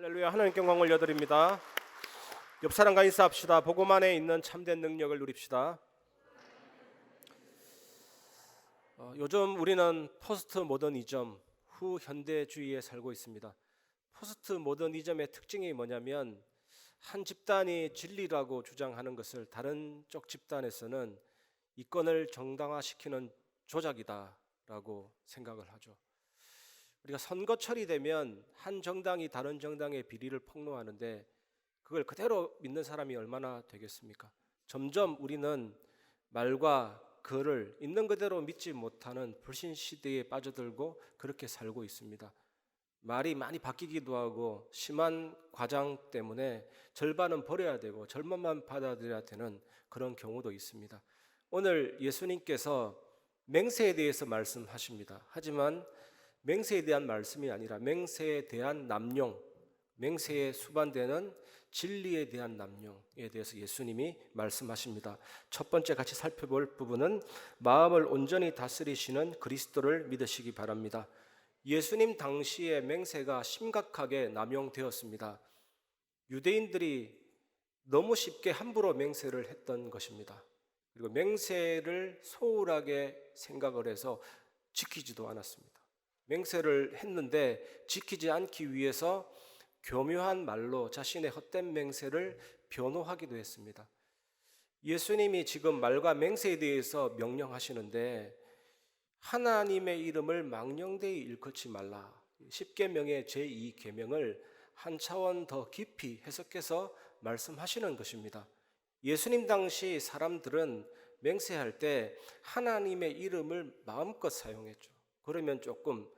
할렐루야. 하나님께 영광 올려드립니다. 옆 사람과 인사합시다. 복음 안에 있는 참된 능력을 누립시다. 요즘 우리는 포스트 모더니즘, 후현대주의에 살고 있습니다. 포스트 모더니즘의 특징이 뭐냐면 한 집단이 진리라고 주장하는 것을 다른 쪽 집단에서는 이권을 정당화시키는 조작이다라고 생각을 하죠. 우리가 선거철이 되면 한 정당이 다른 정당의 비리를 폭로하는데 그걸 그대로 믿는 사람이 얼마나 되겠습니까? 점점 우리는 말과 글을 있는 그대로 믿지 못하는 불신 시대에 빠져들고 그렇게 살고 있습니다. 말이 많이 바뀌기도 하고 심한 과장 때문에 절반은 버려야 되고 절반만 받아들여야 되는 그런 경우도 있습니다. 오늘 예수님께서 맹세에 대해서 말씀하십니다. 하지만 맹세에 대한 말씀이 아니라 맹세에 대한 남용, 맹세에 수반되는 진리에 대한 남용에 대해서 예수님이 말씀하십니다. 첫 번째 같이 살펴볼 부분은 마음을 온전히 다스리시는 그리스도를 믿으시기 바랍니다. 예수님 당시에 맹세가 심각하게 남용되었습니다. 유대인들이 너무 쉽게 함부로 맹세를 했던 것입니다. 그리고 맹세를 소홀하게 생각을 해서 지키지도 않았습니다. 맹세를 했는데 지키지 않기 위해서 교묘한 말로 자신의 헛된 맹세를 변호하기도 했습니다. 예수님이 지금 말과 맹세에 대해서 명령하시는데 하나님의 이름을 망령되이 일컫지 말라. 십계명의 제2계명을 한 차원 더 깊이 해석해서 말씀하시는 것입니다. 예수님 당시 사람들은 맹세할 때 하나님의 이름을 마음껏 사용했죠. 그러면 조금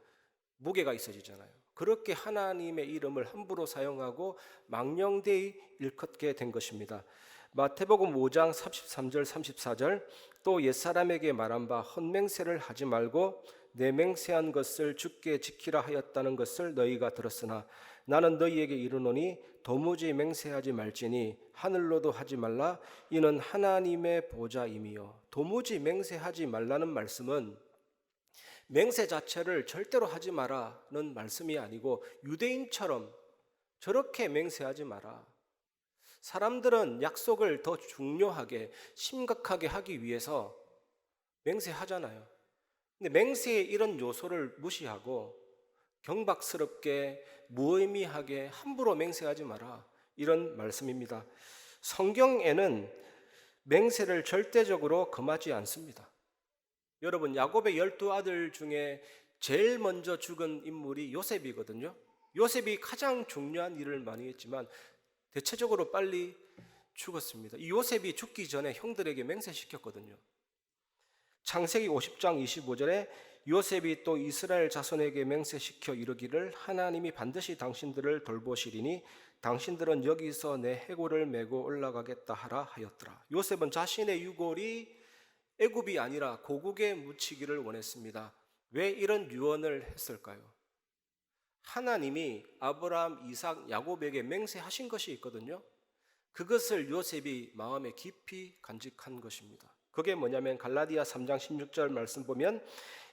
무게가 있어지잖아요. 그렇게 하나님의 이름을 함부로 사용하고 망령되이 일컫게 된 것입니다. 마태복음 5장 33절 34절 또 옛사람에게 말한 바 헛맹세를 하지 말고 내 맹세한 것을 주께 지키라 하였다는 것을 너희가 들었으나 나는 너희에게 이르노니 도무지 맹세하지 말지니 하늘로도 하지 말라 이는 하나님의 보좌임이요. 도무지 맹세하지 말라는 말씀은 맹세 자체를 절대로 하지 마라는 말씀이 아니고 유대인처럼 저렇게 맹세하지 마라. 사람들은 약속을 더 중요하게 심각하게 하기 위해서 맹세하잖아요. 근데 맹세의 이런 요소를 무시하고 경박스럽게 무의미하게 함부로 맹세하지 마라. 이런 말씀입니다. 성경에는 맹세를 절대적으로 금하지 않습니다. 여러분, 야곱의 12아들 중에 제일 먼저 죽은 인물이 요셉이거든요. 요셉이 가장 중요한 일을 많이 했지만 대체적으로 빨리 죽었습니다. 이 요셉이 죽기 전에 형들에게 맹세시켰거든요. 창세기 50장 25절에 요셉이 또 이스라엘 자손에게 맹세시켜 이르기를 하나님이 반드시 당신들을 돌보시리니 당신들은 여기서 내 해골을 메고 올라가겠다 하라 하였더라. 요셉은 자신의 유골이 애굽이 아니라 고국에 묻히기를 원했습니다. 왜 이런 유언을 했을까요? 하나님이 아브라함, 이삭, 야곱에게 맹세하신 것이 있거든요. 그것을 요셉이 마음에 깊이 간직한 것입니다. 그게 뭐냐면 갈라디아 3장 16절 말씀 보면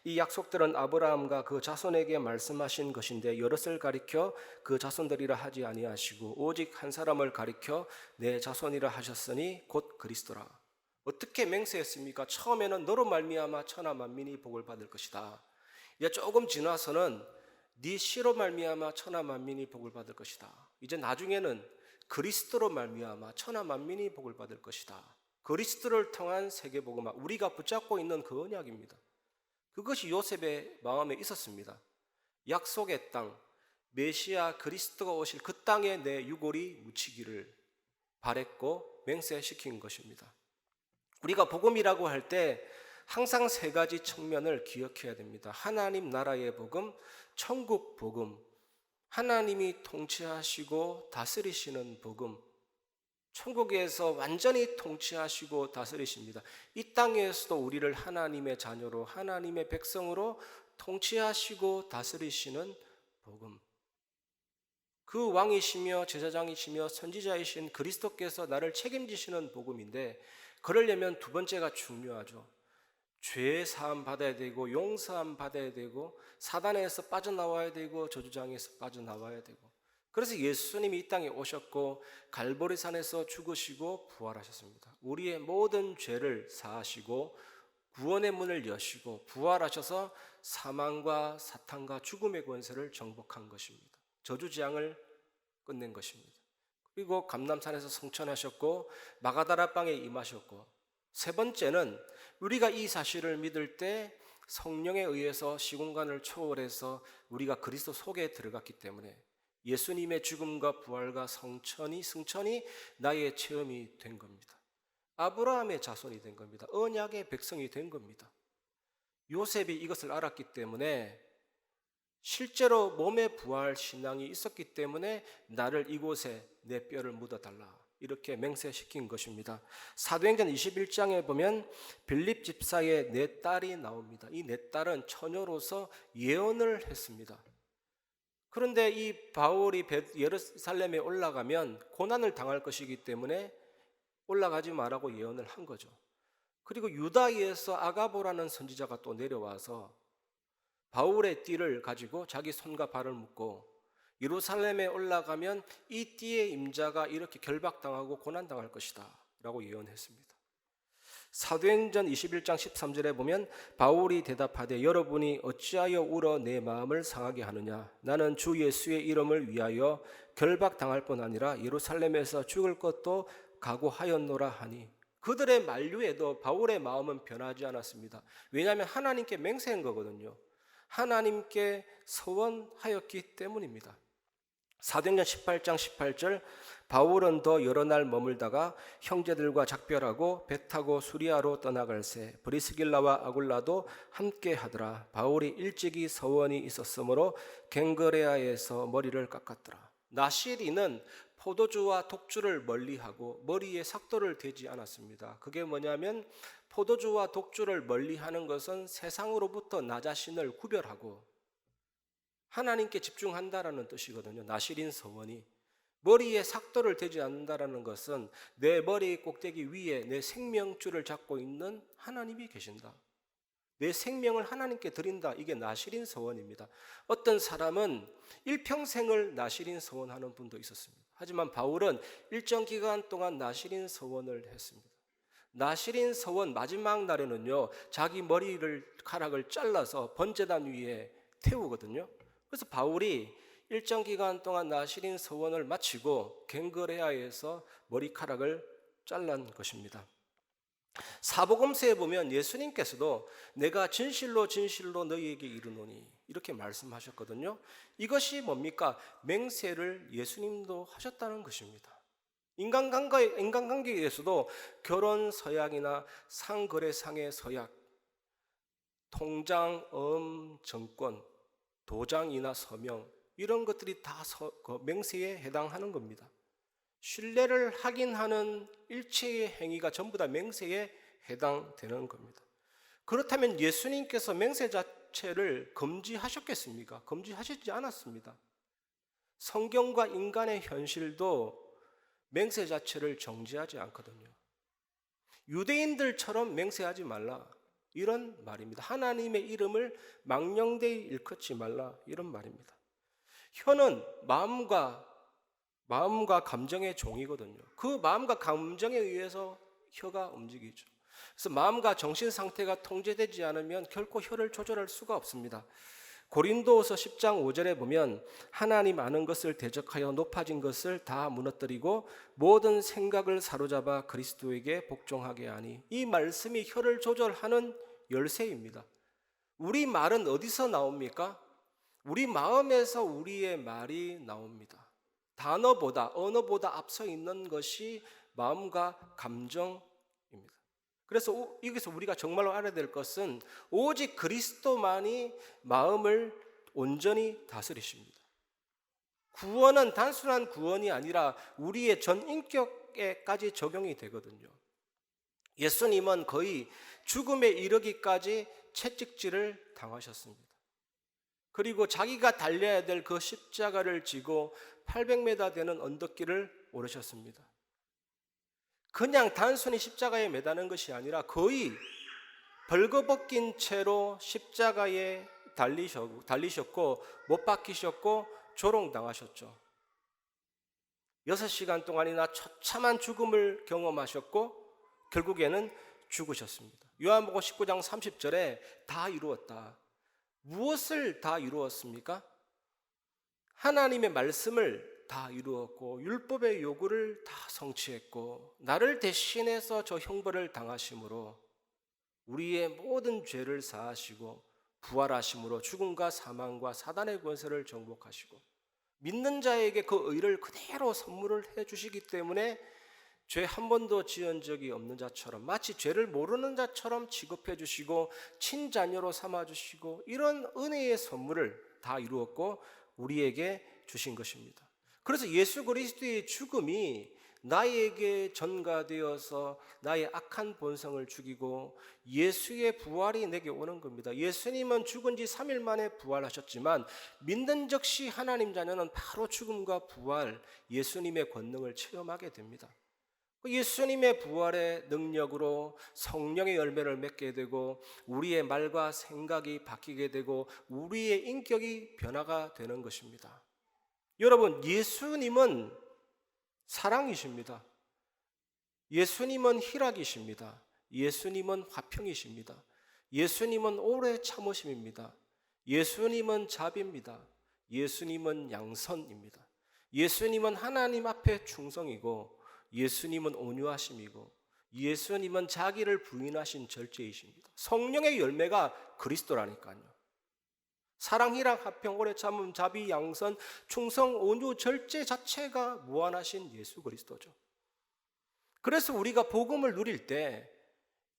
이 약속들은 아브라함과 그 자손에게 말씀하신 것인데 여럿을 가리켜 그 자손들이라 하지 아니하시고 오직 한 사람을 가리켜 내 자손이라 하셨으니 곧 그리스도라. 어떻게 맹세했습니까? 처음에는 너로 말미암아 천하 만민이 복을 받을 것이다. 이제 조금 지나서는 네 씨로 말미암아 천하 만민이 복을 받을 것이다. 이제 나중에는 그리스도로 말미암아 천하 만민이 복을 받을 것이다. 그리스도를 통한 세계복음화, 우리가 붙잡고 있는 그 언약입니다. 그것이 요셉의 마음에 있었습니다. 약속의 땅, 메시아 그리스도가 오실 그 땅에 내 유골이 묻히기를 바랬고 맹세시킨 것입니다. 우리가 복음이라고 할 때 항상 세 가지 측면을 기억해야 됩니다. 하나님 나라의 복음, 천국 복음, 하나님이 통치하시고 다스리시는 복음, 천국에서 완전히 통치하시고 다스리십니다. 이 땅에서도 우리를 하나님의 자녀로 하나님의 백성으로 통치하시고 다스리시는 복음, 그 왕이시며 제사장이시며 선지자이신 그리스도께서 나를 책임지시는 복음인데 그러려면 두 번째가 중요하죠. 죄 사함 받아야 되고 용서함 받아야 되고 사단에서 빠져나와야 되고 저주장에서 빠져나와야 되고 그래서 예수님이 이 땅에 오셨고 갈보리산에서 죽으시고 부활하셨습니다. 우리의 모든 죄를 사하시고 구원의 문을 여시고 부활하셔서 사망과 사탄과 죽음의 권세를 정복한 것입니다. 저주재앙을 끝낸 것입니다. 그리고 감람산에서 성천하셨고 마가다라 방에 임하셨고, 세 번째는 우리가 이 사실을 믿을 때 성령에 의해서 시공간을 초월해서 우리가 그리스도 속에 들어갔기 때문에 예수님의 죽음과 부활과 승천이 나의 체험이 된 겁니다. 아브라함의 자손이 된 겁니다. 언약의 백성이 된 겁니다. 요셉이 이것을 알았기 때문에 실제로 몸의 부활 신앙이 있었기 때문에 나를 이곳에 내 뼈를 묻어달라 이렇게 맹세시킨 것입니다. 사도행전 21장에 보면 빌립 집사의 네 딸이 나옵니다. 이 네 딸은 처녀로서 예언을 했습니다. 그런데 이 바울이 예루살렘에 올라가면 고난을 당할 것이기 때문에 올라가지 말라고 예언을 한 거죠. 그리고 유다에서 아가보라는 선지자가 또 내려와서 바울의 띠를 가지고 자기 손과 발을 묶고 예루살렘에 올라가면 이 띠의 임자가 이렇게 결박당하고 고난당할 것이다 라고 예언했습니다. 사도행전 21장 13절에 보면 바울이 대답하되 여러분이 어찌하여 울어 내 마음을 상하게 하느냐, 나는 주 예수의 이름을 위하여 결박당할 뿐 아니라 예루살렘에서 죽을 것도 각오하였노라 하니, 그들의 만류에도 바울의 마음은 변하지 않았습니다. 왜냐하면 하나님께 맹세한 거거든요. 하나님께 서원하였기 때문입니다. 사도행전 18장 18절, 바울은 더 여러 날 머물다가 형제들과 작별하고 배 타고 수리아로 떠나갈새 브리스길라와 아굴라도 함께 하더라. 바울이 일찍이 서원이 있었으므로 갱그레아에서 머리를 깎았더라. 나시리는 포도주와 독주를 멀리하고 머리에 삭도를 대지 않았습니다. 그게 뭐냐면 포도주와 독주를 멀리하는 것은 세상으로부터 나 자신을 구별하고 하나님께 집중한다라는 뜻이거든요. 나시린 서원이. 머리에 삭도를 대지 않는다라는 것은 내 머리 꼭대기 위에 내 생명줄을 잡고 있는 하나님이 계신다. 내 생명을 하나님께 드린다. 이게 나시린 서원입니다. 어떤 사람은 일평생을 나시린 서원하는 분도 있었습니다. 하지만 바울은 일정 기간 동안 나시린 서원을 했습니다. 나시린 서원 마지막 날에는요, 자기 카락을 잘라서 번제단 위에 태우거든요. 그래서 바울이 일정 기간 동안 나시린 서원을 마치고 갱그레아에서 머리카락을 잘란 것입니다. 사복음서에 보면 예수님께서도 내가 진실로 너희에게 이르노니 이렇게 말씀하셨거든요. 이것이 뭡니까? 맹세를 예수님도 하셨다는 것입니다. 인간관계에서도 결혼 서약이나 상거래상의 서약, 통장, 정권, 도장이나 서명, 이런 것들이 다 맹세에 해당하는 겁니다. 신뢰를 확인하는 일체의 행위가 전부 다 맹세에 해당되는 겁니다. 그렇다면 예수님께서 맹세 자체를 금지하셨겠습니까? 금지하시지 않았습니다. 성경과 인간의 현실도 맹세 자체를 정지하지 않거든요. 유대인들처럼 맹세하지 말라 이런 말입니다. 하나님의 이름을 망령되이 일컫지 말라 이런 말입니다. 혀는 마음과 감정의 종이거든요. 그 마음과 감정에 의해서 혀가 움직이죠. 그래서 마음과 정신 상태가 통제되지 않으면 결코 혀를 조절할 수가 없습니다. 고린도후서 10장 5절에 보면 하나님 아는 것을 대적하여 높아진 것을 다 무너뜨리고 모든 생각을 사로잡아 그리스도에게 복종하게 하니, 이 말씀이 혀를 조절하는 열쇠입니다. 우리 말은 어디서 나옵니까? 우리 마음에서 우리의 말이 나옵니다. 언어보다 앞서 있는 것이 마음과 감정입니다. 그래서 여기서 우리가 정말로 알아야 될 것은 오직 그리스도만이 마음을 온전히 다스리십니다. 구원은 단순한 구원이 아니라 우리의 전 인격에까지 적용이 되거든요. 예수님은 거의 죽음에 이르기까지 채찍질을 당하셨습니다. 그리고 자기가 달려야 될 그 십자가를 지고 800m 되는 언덕길을 오르셨습니다. 그냥 단순히 십자가에 매다는 것이 아니라 거의 벌거벗긴 채로 십자가에 달리셨고 못 박히셨고 조롱당하셨죠. 6시간 동안이나 처참한 죽음을 경험하셨고 결국에는 죽으셨습니다. 요한복음 19장 30절에 다 이루었다. 무엇을 다 이루었습니까? 하나님의 말씀을 다 이루었고 율법의 요구를 다 성취했고 나를 대신해서 저 형벌을 당하심으로 우리의 모든 죄를 사하시고 부활하심으로 죽음과 사망과 사단의 권세를 정복하시고 믿는 자에게 그 의를 그대로 선물을 해주시기 때문에 죄 한 번도 지은 적이 없는 자처럼 마치 죄를 모르는 자처럼 취급해 주시고 친자녀로 삼아 주시고 이런 은혜의 선물을 다 이루었고 우리에게 주신 것입니다. 그래서 예수 그리스도의 죽음이 나에게 전가되어서 나의 악한 본성을 죽이고 예수의 부활이 내게 오는 겁니다. 예수님은 죽은 지 3일 만에 부활하셨지만 믿는 즉시 하나님 자녀는 바로 죽음과 부활, 예수님의 권능을 체험하게 됩니다. 예수님의 부활의 능력으로 성령의 열매를 맺게 되고 우리의 말과 생각이 바뀌게 되고 우리의 인격이 변화가 되는 것입니다. 여러분, 예수님은 사랑이십니다. 예수님은 희락이십니다. 예수님은 화평이십니다. 예수님은 오래 참으심입니다. 예수님은 자비입니다. 예수님은 양선입니다. 예수님은 하나님 앞에 충성이고 예수님은 온유하심이고 예수님은 자기를 부인하신 절제이십니다. 성령의 열매가 그리스도라니까요. 사랑, 희락, 화평, 오래 참음, 자비, 양선, 충성, 온유, 절제 자체가 무한하신 예수 그리스도죠. 그래서 우리가 복음을 누릴 때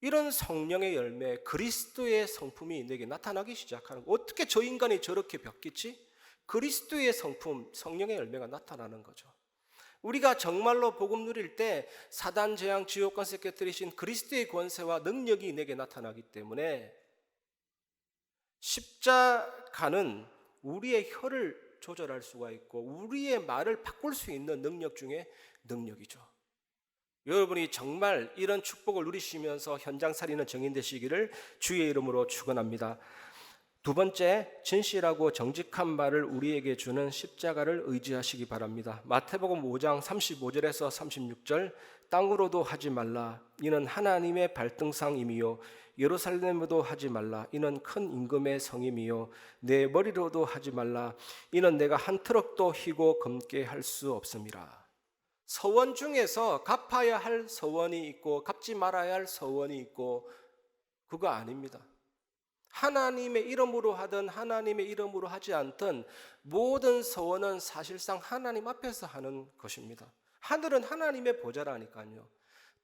이런 성령의 열매, 그리스도의 성품이 내게 나타나기 시작하는 거예요. 어떻게 저 인간이 저렇게 바뀌지? 그리스도의 성품, 성령의 열매가 나타나는 거죠. 우리가 정말로 복음 누릴 때 사단, 재앙, 지옥 권세 깨뜨리신 그리스도의 권세와 능력이 내게 나타나기 때문에 십자가는 우리의 혀를 조절할 수가 있고 우리의 말을 바꿀 수 있는 능력 중에 능력이죠. 여러분이 정말 이런 축복을 누리시면서 현장살이는 증인 되시기를 주의 이름으로 축원합니다. 두 번째, 진실하고 정직한 말을 우리에게 주는 십자가를 의지하시기 바랍니다. 마태복음 5장 35절에서 36절, 땅으로도 하지 말라 이는 하나님의 발등상임이요 예루살렘으로도 하지 말라 이는 큰 임금의 성임이요 내 머리로도 하지 말라 이는 내가 한 트럭도 희고 검게 할 수 없음이라. 서원 중에서 갚아야 할 서원이 있고 갚지 말아야 할 서원이 있고 그거 아닙니다. 하나님의 이름으로 하든 하나님의 이름으로 하지 않든 모든 서원은 사실상 하나님 앞에서 하는 것입니다. 하늘은 하나님의 보좌라니까요.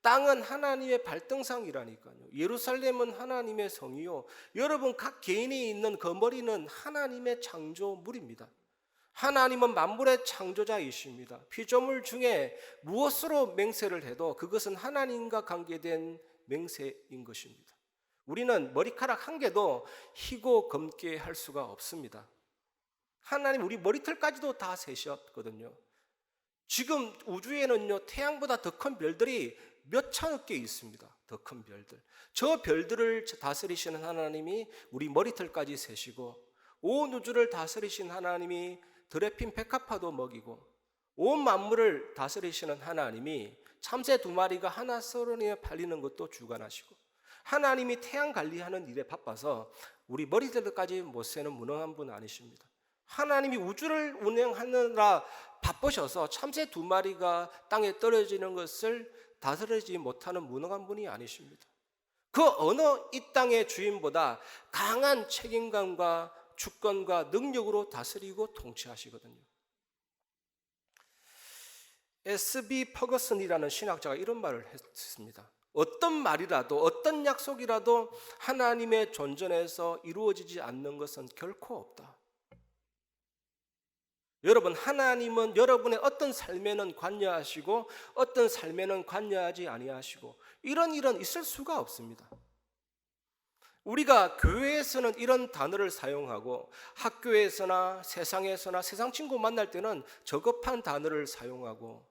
땅은 하나님의 발등상이라니까요. 예루살렘은 하나님의 성이요. 여러분 각 개인이 있는 그 머리는 하나님의 창조물입니다. 하나님은 만물의 창조자이십니다. 피조물 중에 무엇으로 맹세를 해도 그것은 하나님과 관계된 맹세인 것입니다. 우리는 머리카락 한 개도 희고 검게 할 수가 없습니다. 하나님 우리 머리털까지도 다 세셨거든요. 지금 우주에는요 태양보다 더 큰 별들이 몇 천억 개 있습니다. 더 큰 별들. 저 별들을 다스리시는 하나님이 우리 머리털까지 세시고 온 우주를 다스리신 하나님이 들에 핀 백합화도 먹이고 온 만물을 다스리시는 하나님이 참새 2마리가 하나 서론에 팔리는 것도 주관하시고 하나님이 태양 관리하는 일에 바빠서 우리 머리들까지 못 세는 무능한 분 아니십니다. 하나님이 우주를 운행하느라 바쁘셔서 참새 2마리가 땅에 떨어지는 것을 다스리지 못하는 무능한 분이 아니십니다. 그 어느 이 땅의 주인보다 강한 책임감과 주권과 능력으로 다스리고 통치하시거든요. S.B. 퍼거슨이라는 신학자가 이런 말을 했습니다. 어떤 말이라도 어떤 약속이라도 하나님의 존전에서 이루어지지 않는 것은 결코 없다. 여러분, 하나님은 여러분의 어떤 삶에는 관여하시고 어떤 삶에는 관여하지 아니하시고 이런 일은 있을 수가 없습니다. 우리가 교회에서는 이런 단어를 사용하고 학교에서나 세상에서나 세상 친구 만날 때는 저급한 단어를 사용하고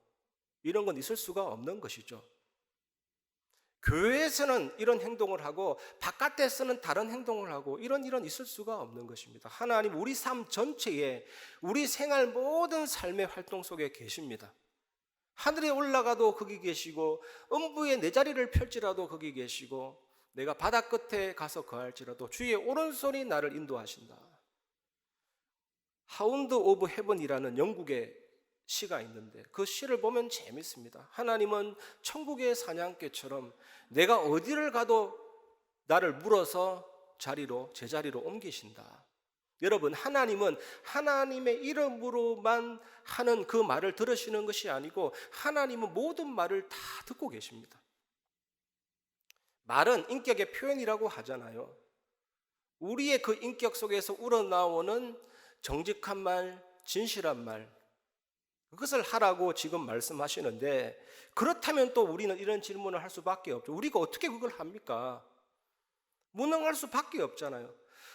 이런 건 있을 수가 없는 것이죠. 교회에서는 이런 행동을 하고 바깥에서는 다른 행동을 하고 이런 일은 있을 수가 없는 것입니다. 하나님 우리 삶 전체에 우리 생활 모든 삶의 활동 속에 계십니다. 하늘에 올라가도 거기 계시고 음부에 내 자리를 펼지라도 거기 계시고 내가 바다 끝에 가서 거할지라도 주의 오른손이 나를 인도하신다. 하운드 오브 헤븐이라는 영국의 시가 있는데 그 시를 보면 재밌습니다. 하나님은 천국의 사냥개처럼 내가 어디를 가도 나를 물어서 제자리로 옮기신다. 여러분, 하나님은 하나님의 이름으로만 하는 그 말을 들으시는 것이 아니고 하나님은 모든 말을 다 듣고 계십니다. 말은 인격의 표현이라고 하잖아요. 우리의 그 인격 속에서 우러나오는 정직한 말, 진실한 말, 그것을 하라고 지금 말씀하시는데, 그렇다면 또 우리는 이런 질문을 할 수밖에 없죠. 우리가 어떻게 그걸 합니까? 무능할 수밖에 없잖아요.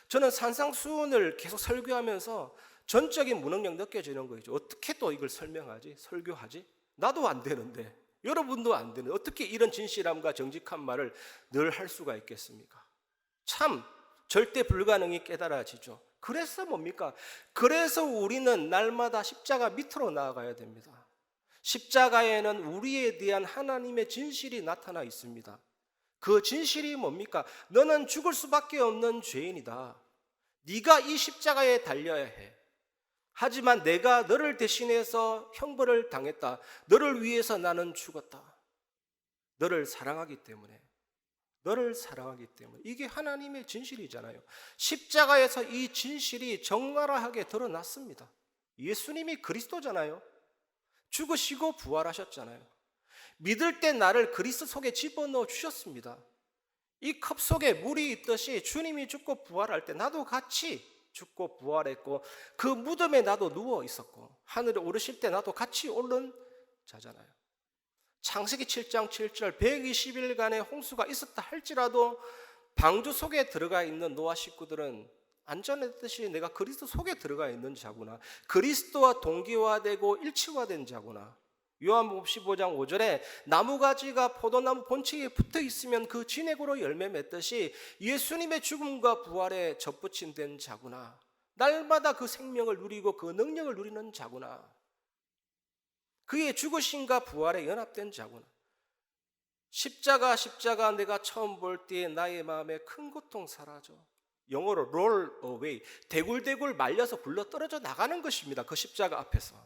저는 산상수훈을 계속 설교하면서 전적인 무능력 느껴지는 거죠. 어떻게 또 이걸 설명하지? 설교하지? 나도 안 되는데, 여러분도 안 되는데 어떻게 이런 진실함과 정직한 말을 늘 할 수가 있겠습니까? 참 절대 불가능이 깨달아지죠. 그래서 뭡니까? 그래서 우리는 날마다 십자가 밑으로 나아가야 됩니다. 십자가에는 우리에 대한 하나님의 진실이 나타나 있습니다. 그 진실이 뭡니까? 너는 죽을 수밖에 없는 죄인이다. 네가 이 십자가에 달려야 해. 하지만 내가 너를 대신해서 형벌을 당했다. 너를 위해서 나는 죽었다. 너를 사랑하기 때문에. 이게 하나님의 진실이잖아요. 십자가에서 이 진실이 적나라하게 드러났습니다. 예수님이 그리스도잖아요. 죽으시고 부활하셨잖아요. 믿을 때 나를 그리스도 속에 집어넣어 주셨습니다. 이 컵 속에 물이 있듯이 주님이 죽고 부활할 때 나도 같이 죽고 부활했고 그 무덤에 나도 누워 있었고 하늘에 오르실 때 나도 같이 오른 자잖아요. 창세기 7장 7절 120일간의 홍수가 있었다 할지라도 방주 속에 들어가 있는 노아 식구들은 안전했듯이 내가 그리스도 속에 들어가 있는 자구나, 그리스도와 동기화되고 일치화된 자구나. 요한복음 15장 5절에 나무가지가 포도나무 본체에 붙어 있으면 그 진액으로 열매 맺듯이 예수님의 죽음과 부활에 접붙임 된 자구나. 날마다 그 생명을 누리고 그 능력을 누리는 자구나. 그의 죽으심과 부활에 연합된 자구나. 십자가 내가 처음 볼 때 나의 마음에 큰 고통 사라져. 영어로 roll away, 대굴대굴 말려서 굴러 떨어져 나가는 것입니다. 그 십자가 앞에서.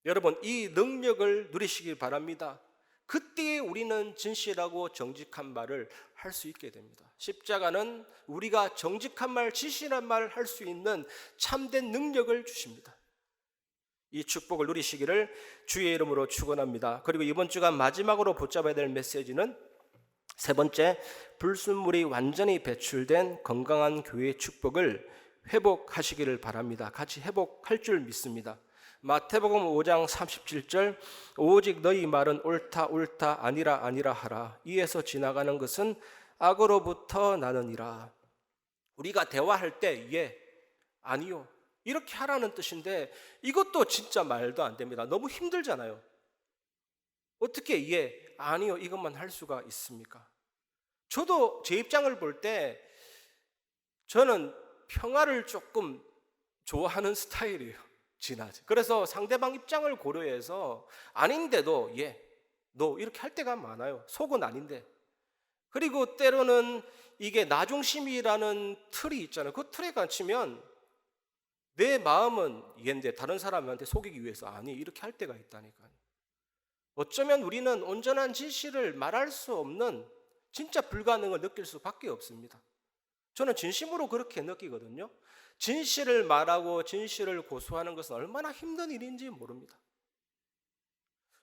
여러분, 이 능력을 누리시기 바랍니다. 그때에 우리는 진실하고 정직한 말을 할 수 있게 됩니다. 십자가는 우리가 정직한 말, 진실한 말을 할 수 있는 참된 능력을 주십니다. 이 축복을 누리시기를 주의 이름으로 축원합니다. 그리고 이번 주간 마지막으로 붙잡아야 될 메시지는 세 번째, 불순물이 완전히 배출된 건강한 교회의 축복을 회복하시기를 바랍니다. 같이 회복할 줄 믿습니다. 마태복음 5장 37절 오직 너희 말은 옳다 아니라 하라. 이에서 지나가는 것은 악으로부터 나느니라. 우리가 대화할 때 예, 아니요 이렇게 하라는 뜻인데 이것도 진짜 말도 안 됩니다. 너무 힘들잖아요. 어떻게 예, 아니요 이것만 할 수가 있습니까? 저도 제 입장을 볼 때 저는 평화를 조금 좋아하는 스타일이에요. 지나지. 그래서 상대방 입장을 고려해서 아닌데도 예, 너 이렇게 할 때가 많아요. 속은 아닌데. 그리고 때로는 이게 나중심이라는 틀이 있잖아요. 그 틀에 갇히면 내 마음은 얘인데 다른 사람한테 속이기 위해서 아니 이렇게 할 때가 있다니까요. 어쩌면 우리는 온전한 진실을 말할 수 없는 진짜 불가능을 느낄 수밖에 없습니다. 저는 진심으로 그렇게 느끼거든요. 진실을 말하고 진실을 고수하는 것은 얼마나 힘든 일인지 모릅니다.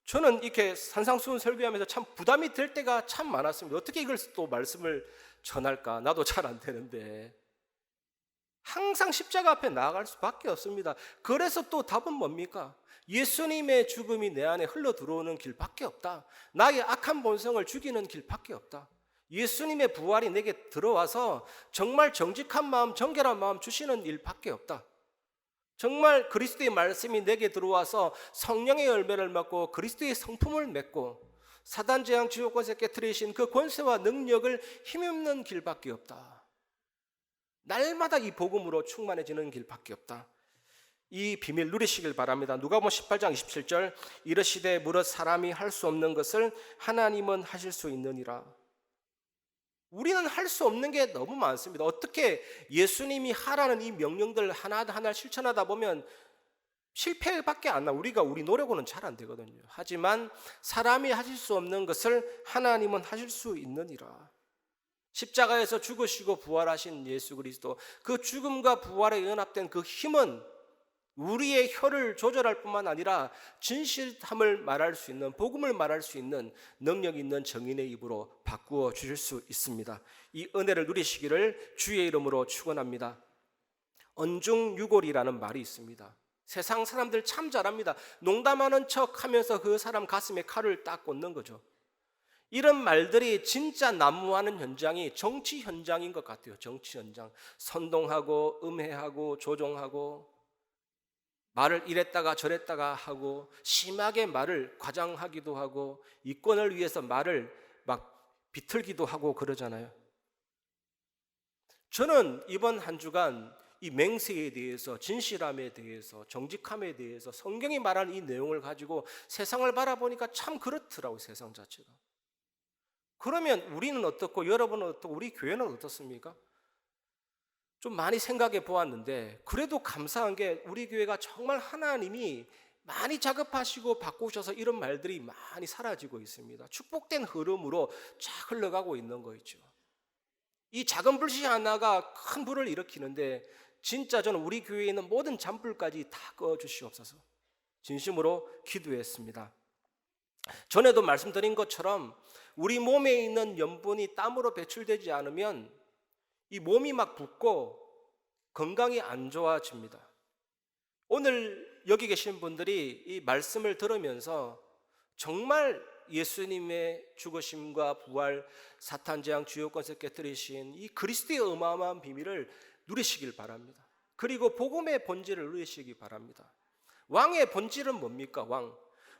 저는 이렇게 산상수훈 설교하면서 참 부담이 될 때가 참 많았습니다. 어떻게 이걸 또 말씀을 전할까? 나도 잘 안 되는데. 항상 십자가 앞에 나아갈 수밖에 없습니다. 그래서 또 답은 뭡니까? 예수님의 죽음이 내 안에 흘러 들어오는 길밖에 없다. 나의 악한 본성을 죽이는 길밖에 없다. 예수님의 부활이 내게 들어와서 정말 정직한 마음, 정결한 마음 주시는 일밖에 없다. 정말 그리스도의 말씀이 내게 들어와서 성령의 열매를 맺고 그리스도의 성품을 맺고 사단 재앙 지옥 권세 깨트리신 그 권세와 능력을 힘입는 길밖에 없다. 날마다 이 복음으로 충만해지는 길밖에 없다. 이 비밀 누리시길 바랍니다. 누가복음 18장 27절 이르시되 무릇 사람이 할 수 없는 것을 하나님은 하실 수 있느니라. 우리는 할 수 없는 게 너무 많습니다. 어떻게 예수님이 하라는 이 명령들 하나하나 실천하다 보면 실패밖에 안 나. 우리 노력으로는 잘 안 되거든요. 하지만 사람이 하실 수 없는 것을 하나님은 하실 수 있느니라. 십자가에서 죽으시고 부활하신 예수 그리스도, 그 죽음과 부활에 연합된 그 힘은 우리의 혀를 조절할 뿐만 아니라 진실함을 말할 수 있는, 복음을 말할 수 있는 능력 있는 정인의 입으로 바꾸어 주실 수 있습니다. 이 은혜를 누리시기를 주의 이름으로 축원합니다. 언중유골이라는 말이 있습니다. 세상 사람들 참 잘합니다. 농담하는 척 하면서 그 사람 가슴에 칼을 딱 꽂는 거죠. 이런 말들이 진짜 난무하는 현장이 정치 현장인 것 같아요. 정치 현장. 선동하고 음해하고 조종하고 말을 이랬다가 저랬다가 하고 심하게 말을 과장하기도 하고 이권을 위해서 말을 막 비틀기도 하고 그러잖아요. 저는 이번 한 주간 이 맹세에 대해서, 진실함에 대해서, 정직함에 대해서 성경이 말하는 이 내용을 가지고 세상을 바라보니까 참 그렇더라고요. 세상 자체가. 그러면 우리는 어떻고 여러분은 어떻고 우리 교회는 어떻습니까? 좀 많이 생각해 보았는데 그래도 감사한 게 우리 교회가 정말 하나님이 많이 작업하시고 바꾸셔서 이런 말들이 많이 사라지고 있습니다. 축복된 흐름으로 쫙 흘러가고 있는 거 있죠. 이 작은 불씨 하나가 큰 불을 일으키는데 진짜 저는 우리 교회에 있는 모든 잔불까지 다 꺼주시옵소서 진심으로 기도했습니다. 전에도 말씀드린 것처럼 우리 몸에 있는 염분이 땀으로 배출되지 않으면 이 몸이 막 붓고 건강이 안 좋아집니다. 오늘 여기 계신 분들이 이 말씀을 들으면서 정말 예수님의 죽으심과 부활, 사탄 재앙 주요 권세 깨뜨리신 이 그리스도의 어마어마한 비밀을 누리시길 바랍니다. 그리고 복음의 본질을 누리시기 바랍니다. 왕의 본질은 뭡니까?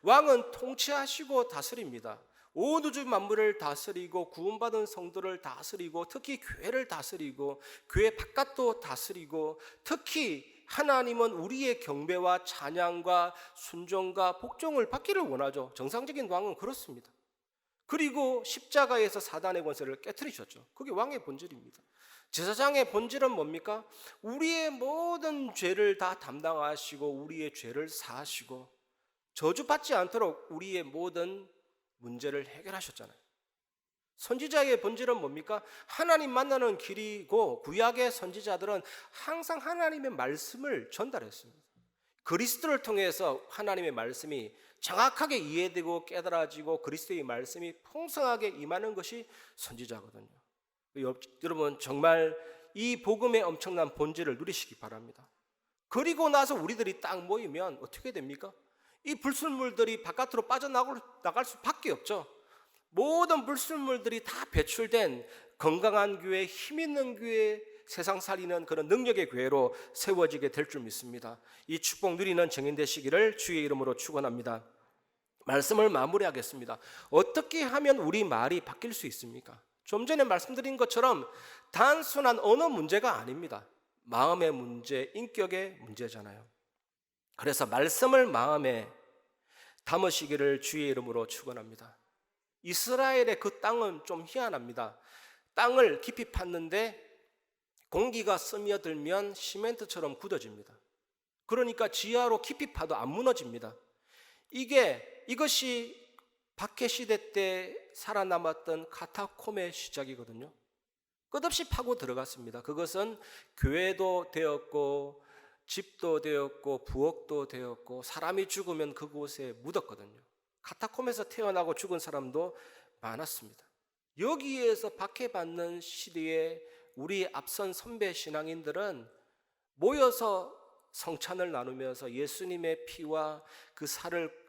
왕은 통치하시고 다스립니다. 온 우주 만물을 다스리고 구원받은 성도를 다스리고 특히 교회를 다스리고 교회 바깥도 다스리고 특히 하나님은 우리의 경배와 찬양과 순종과 복종을 받기를 원하죠. 정상적인 왕은 그렇습니다. 그리고 십자가에서 사단의 권세를 깨뜨리셨죠. 그게 왕의 본질입니다. 제사장의 본질은 뭡니까? 우리의 모든 죄를 다 담당하시고 우리의 죄를 사하시고 저주받지 않도록 우리의 모든 문제를 해결하셨잖아요. 선지자의 본질은 뭡니까? 하나님 만나는 길이고 구약의 선지자들은 항상 하나님의 말씀을 전달했습니다. 그리스도를 통해서 하나님의 말씀이 정확하게 이해되고 깨달아지고 그리스도의 말씀이 풍성하게 임하는 것이 선지자거든요. 여러분 정말 이 복음의 엄청난 본질을 누리시기 바랍니다. 그리고 나서 우리들이 딱 모이면 어떻게 됩니까? 이 불순물들이 바깥으로 빠져나갈 수밖에 없죠. 모든 불순물들이 다 배출된 건강한 교회, 힘 있는 교회, 세상 살리는 그런 능력의 교회로 세워지게 될 줄 믿습니다. 이 축복 누리는 증인 되시기를 주의 이름으로 축원합니다. 말씀을 마무리하겠습니다. 어떻게 하면 우리 말이 바뀔 수 있습니까? 좀 전에 말씀드린 것처럼 단순한 언어 문제가 아닙니다. 마음의 문제, 인격의 문제잖아요. 그래서 말씀을 마음에 담으시기를 주의 이름으로 축원합니다. 이스라엘의 그 땅은 좀 희한합니다. 땅을 깊이 팠는데 공기가 스며들면 시멘트처럼 굳어집니다. 그러니까 지하로 깊이 파도 안 무너집니다. 이것이 박해 시대 때 살아남았던 카타콤의 시작이거든요. 끝없이 파고 들어갔습니다. 그것은 교회도 되었고 집도 되었고 부엌도 되었고 사람이 죽으면 그곳에 묻었거든요. 카타콤에서 태어나고 죽은 사람도 많았습니다. 여기에서 박해받는 시대에 우리 앞선 선배 신앙인들은 모여서 성찬을 나누면서 예수님의 피와 그 살을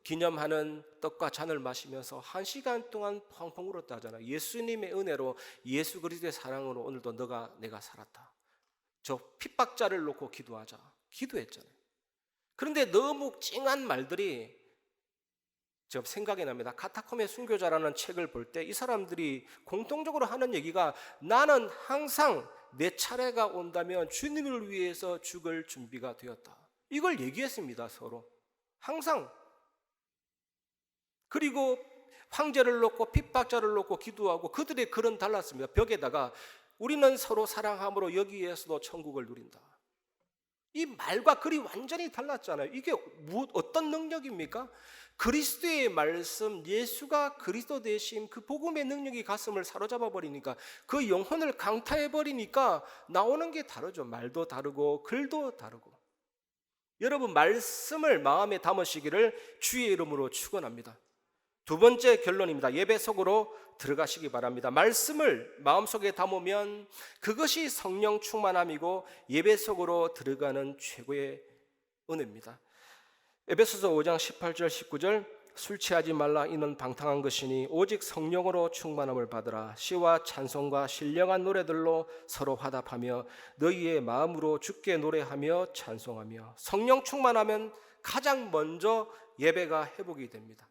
기념하는 떡과 잔을 마시면서 1시간 동안 펑펑 울었다 하잖아요. 예수님의 은혜로 예수 그리스도의 사랑으로 오늘도 내가 살았다. 저 핍박자를 놓고 기도하자. 기도했잖아요. 그런데 너무 찡한 말들이 지금 생각이 납니다. 카타콤의 순교자라는 책을 볼 때 이 사람들이 공통적으로 하는 얘기가 나는 항상 내 차례가 온다면 주님을 위해서 죽을 준비가 되었다. 이걸 얘기했습니다, 서로. 항상. 그리고 황제를 놓고 핍박자를 놓고 기도하고 그들의 글은 달랐습니다. 벽에다가 우리는 서로 사랑함으로 여기에서도 천국을 누린다. 이 말과 글이 완전히 달랐잖아요. 이게 어떤 능력입니까? 그리스도의 말씀, 예수가 그리스도 되신 그 복음의 능력이 가슴을 사로잡아 버리니까, 그 영혼을 강타해 버리니까 나오는 게 다르죠. 말도 다르고 글도 다르고. 여러분, 말씀을 마음에 담으시기를 주의 이름으로 축원합니다. 두 번째 결론입니다. 예배 속으로 들어가시기 바랍니다. 말씀을 마음속에 담으면 그것이 성령 충만함이고 예배 속으로 들어가는 최고의 은혜입니다. 에베소서 5장 18절 19절 술 취하지 말라 이는 방탕한 것이니 오직 성령으로 충만함을 받으라. 시와 찬송과 신령한 노래들로 서로 화답하며 너희의 마음으로 주께 노래하며 찬송하며. 성령 충만하면 가장 먼저 예배가 회복이 됩니다.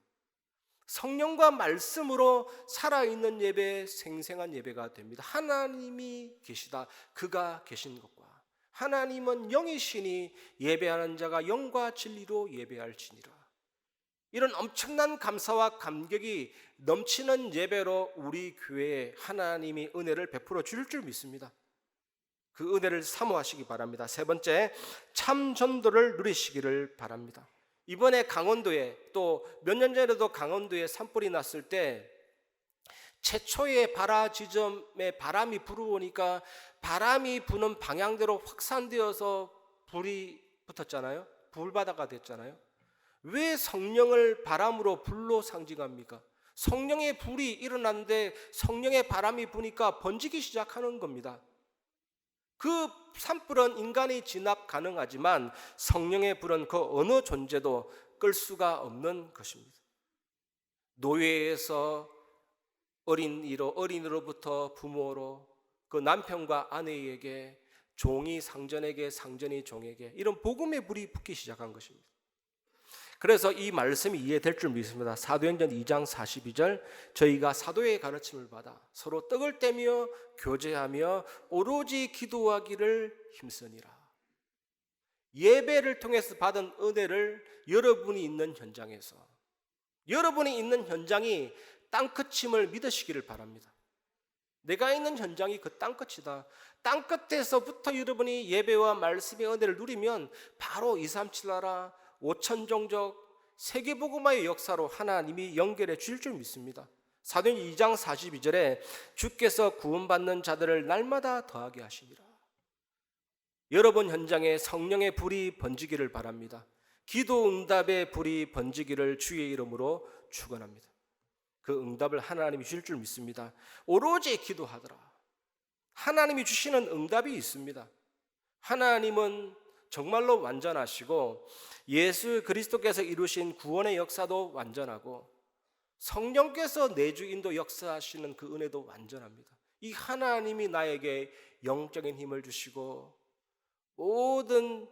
성령과 말씀으로 살아있는 예배, 생생한 예배가 됩니다. 하나님이 계시다. 그가 계신 것과 하나님은 영이시니 예배하는 자가 영과 진리로 예배할지니라. 이런 엄청난 감사와 감격이 넘치는 예배로 우리 교회에 하나님이 은혜를 베풀어 줄 믿습니다. 그 은혜를 사모하시기 바랍니다. 세 번째, 참 전도를 누리시기를 바랍니다. 이번에 강원도에, 또 몇 년 전에도 강원도에 산불이 났을 때 최초의 발화 지점에 바람이 불어오니까 바람이 부는 방향대로 확산되어서 불이 붙었잖아요. 불바다가 됐잖아요. 왜 성령을 바람으로 불로 상징합니까? 성령의 불이 일어났는데 성령의 바람이 부니까 번지기 시작하는 겁니다. 그 산불은 인간이 진압 가능하지만 성령의 불은 그 어느 존재도 끌 수가 없는 것입니다. 노예에서 어린이로부터 부모로, 그 남편과 아내에게, 종이 상전에게, 상전이 종에게, 이런 복음의 불이 붙기 시작한 것입니다. 그래서 이 말씀이 이해될 줄 믿습니다. 사도행전 2장 42절 저희가 사도의 가르침을 받아 서로 떡을 떼며 교제하며 오로지 기도하기를 힘쓰니라. 예배를 통해서 받은 은혜를 여러분이 있는 현장에서, 여러분이 있는 현장이 땅끝임을 믿으시기를 바랍니다. 내가 있는 현장이 그 땅끝이다. 땅끝에서부터 여러분이 예배와 말씀의 은혜를 누리면 바로 237 나라, 5천 종족, 세계복음화의 역사로 하나님이 연결해 주실 줄 믿습니다. 사도행전 2장 42절에 주께서 구원받는 자들을 날마다 더하게 하시니라. 여러분 현장에 성령의 불이 번지기를 바랍니다. 기도 응답의 불이 번지기를 주의 이름으로 축원합니다. 그 응답을 하나님이 주실 줄 믿습니다. 오로지 기도하더라. 하나님이 주시는 응답이 있습니다. 하나님은 정말로 완전하시고 예수 그리스도께서 이루신 구원의 역사도 완전하고 성령께서 내주 인도 역사하시는 그 은혜도 완전합니다. 이 하나님이 나에게 영적인 힘을 주시고 모든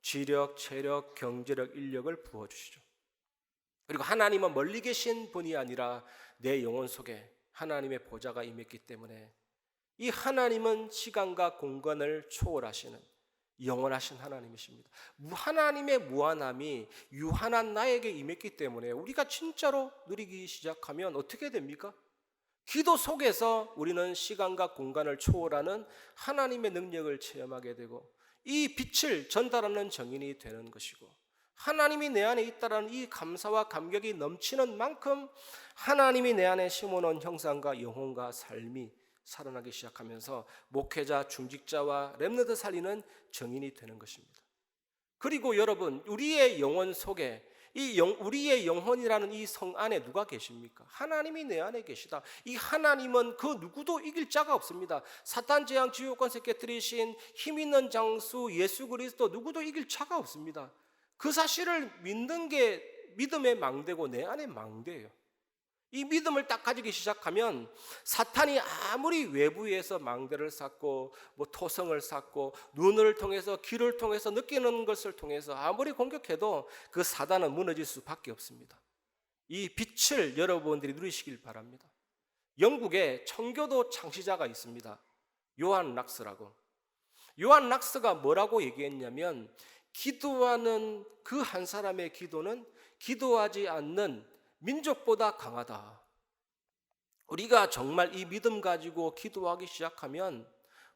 지력, 체력, 경제력, 인력을 부어주시죠. 그리고 하나님은 멀리 계신 분이 아니라 내 영혼 속에 하나님의 보좌가 임했기 때문에 이 하나님은 시간과 공간을 초월하시는 영원하신 하나님이십니다. 하나님의 무한함이 유한한 나에게 임했기 때문에 우리가 진짜로 누리기 시작하면 어떻게 됩니까? 기도 속에서 우리는 시간과 공간을 초월하는 하나님의 능력을 체험하게 되고 이 빛을 전달하는 정인이 되는 것이고, 하나님이 내 안에 있다는 이 감사와 감격이 넘치는 만큼 하나님이 내 안에 심어놓은 형상과 영혼과 삶이 살아나기 시작하면서 목회자, 중직자와 렘넌트 살리는 정인이 되는 것입니다. 그리고 여러분, 우리의 영혼 속에 우리의 영혼이라는 이 성 안에 누가 계십니까? 하나님이 내 안에 계시다. 이 하나님은 그 누구도 이길 자가 없습니다. 사탄, 재앙, 지옥권세 깨뜨리신 힘 있는 장수 예수 그리스도 누구도 이길 자가 없습니다. 그 사실을 믿는 게 믿음의 망대고 내 안에 망대예요. 이 믿음을 딱 가지기 시작하면 사탄이 아무리 외부에서 망대를 쌓고 토성을 쌓고 눈을 통해서 귀를 통해서 느끼는 것을 통해서 아무리 공격해도 그 사단은 무너질 수밖에 없습니다. 이 빛을 여러분들이 누리시길 바랍니다. 영국에 청교도 창시자가 있습니다. 요한 락스라고. 요한 락스가 뭐라고 얘기했냐면, 기도하는 그 한 사람의 기도는 기도하지 않는 민족보다 강하다. 우리가 정말 이 믿음 가지고 기도하기 시작하면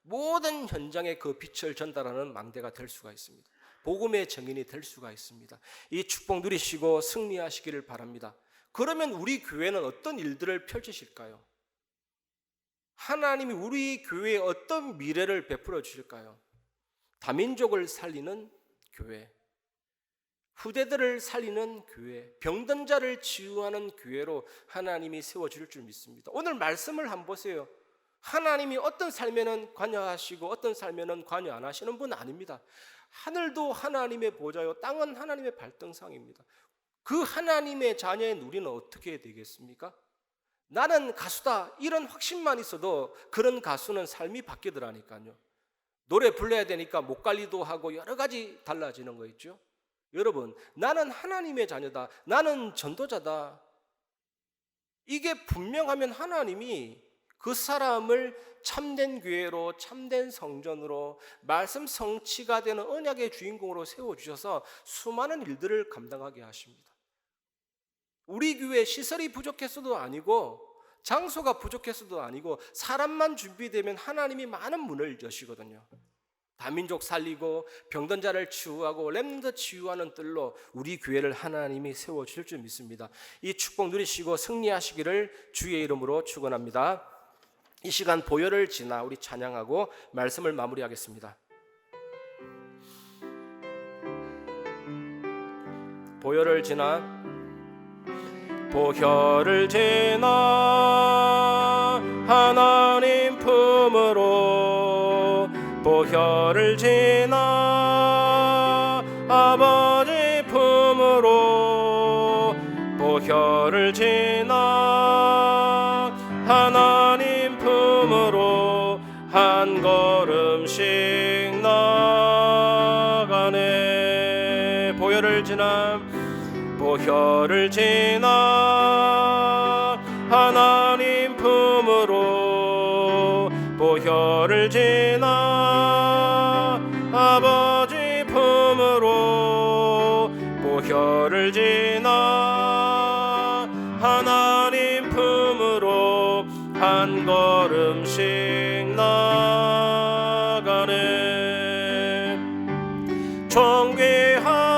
모든 현장에 그 빛을 전달하는 망대가 될 수가 있습니다. 복음의 증인이 될 수가 있습니다. 이 축복 누리시고 승리하시기를 바랍니다. 그러면 우리 교회는 어떤 일들을 펼치실까요? 하나님이 우리 교회에 어떤 미래를 베풀어 주실까요? 다민족을 살리는 교회, 후대들을 살리는 교회, 병든 자를 치유하는 교회로 하나님이 세워줄 줄 믿습니다. 오늘 말씀을 한번 보세요. 하나님이 어떤 삶에는 관여하시고 어떤 삶에는 관여 안 하시는 분 아닙니다. 하늘도 하나님의 보좌요, 땅은 하나님의 발등상입니다. 그 하나님의 자녀인 우리는 어떻게 되겠습니까? 나는 가수다, 이런 확신만 있어도 그런 가수는 삶이 바뀌더라니까요. 노래 불러야 되니까 목 관리도 하고 여러 가지 달라지는 거 있죠. 여러분, 나는 하나님의 자녀다, 나는 전도자다, 이게 분명하면 하나님이 그 사람을 참된 교회로, 참된 성전으로, 말씀 성취가 되는 언약의 주인공으로 세워주셔서 수많은 일들을 감당하게 하십니다. 우리 교회 시설이 부족했어도 아니고 장소가 부족했어도 아니고 사람만 준비되면 하나님이 많은 문을 여시거든요. 다민족 살리고 병든 자를 치유하고 렘넌트 치유하는 뜰로 우리 교회를 하나님이 세워주실 줄 믿습니다. 이 축복 누리시고 승리하시기를 주의 이름으로 축원합니다. 이 시간 보혈을 지나 우리 찬양하고 말씀을 마무리하겠습니다. 보혈을 지나 보혈을 지나 하나님 품으로, 보혈을 지나 아버지 품으로, 보혈을 지나 하나님 품으로 한 걸음씩 나가네. 보혈을 지나 보혈을 지나 하나님 품으로, 보혈을 지나 아버지 품으로, 보혈을 지나 하나님 품으로 한 걸음씩 나가네. 존귀한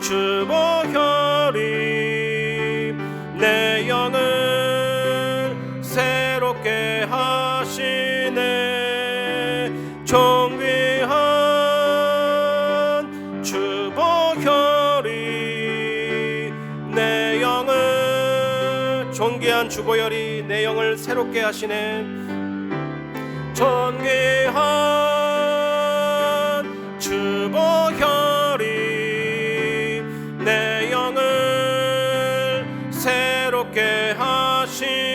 주보혈이 내 영을 새롭게 하시네. 존귀한 주보혈이 내 영을, 존귀한 주보혈이 내 영을 새롭게 하시네. 존귀한 주보혈이 내 영을 새롭게 하시네.